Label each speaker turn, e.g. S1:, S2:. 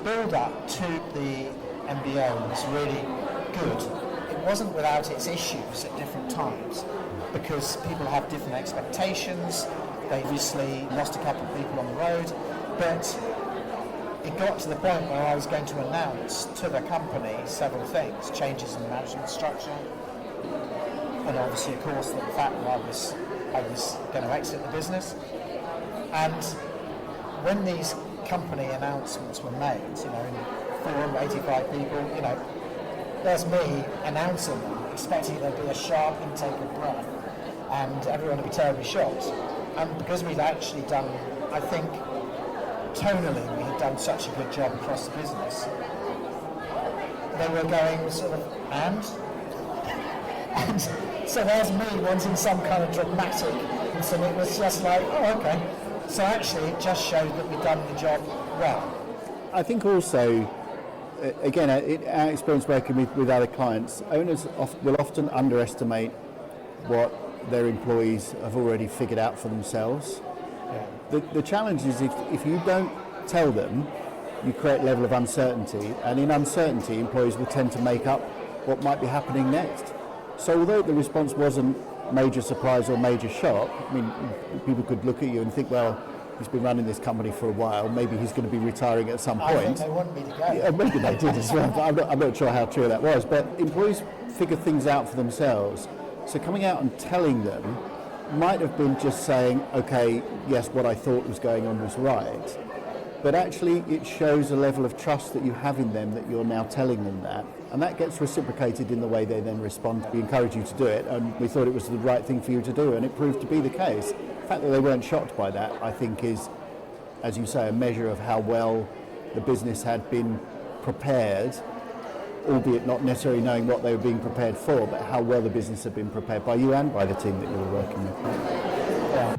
S1: build-up to the MBO was really good. It wasn't without its issues at different times, because people have different expectations. They obviously lost a couple of people on the road, but it got to the point where I was going to announce to the company several things: changes in the management structure, and obviously, of course, the fact that I was going to exit the business. And when these company announcements were made, in 485 people, there's me announcing them, expecting there'd be a sharp intake of breath, and everyone would be terribly shocked. And because we'd actually done, I think, tonally, we had done such a good job across the business, they were going sort of, and so there's me wanting some kind of dramatic, and so it was just like, oh, okay. So actually, it just showed that we'd done the job well.
S2: I think also, again, our experience working with other clients, owners will often underestimate what their employees have already figured out for themselves. Yeah. The challenge is if you don't tell them, you create a level of uncertainty, and in uncertainty, employees will tend to make up what might be happening next. So although the response wasn't major surprise or major shock, I mean, people could look at you and think, well, he's been running this company for a while, maybe he's going to be retiring at some point.
S1: I think they want me to go.
S2: Yeah, maybe they did as well, but I'm not sure how true that was. But employees figure things out for themselves. So coming out and telling them might have been just saying, okay, yes, what I thought was going on was right. But actually it shows a level of trust that you have in them, that you're now telling them that. And that gets reciprocated in the way they then respond. We encourage you to do it, and we thought it was the right thing for you to do, and it proved to be the case. The fact that they weren't shocked by that, I think, is, as you say, a measure of how well the business had been prepared, albeit not necessarily knowing what they were being prepared for, but how well the business had been prepared by you and by the team that you were working with. Yeah.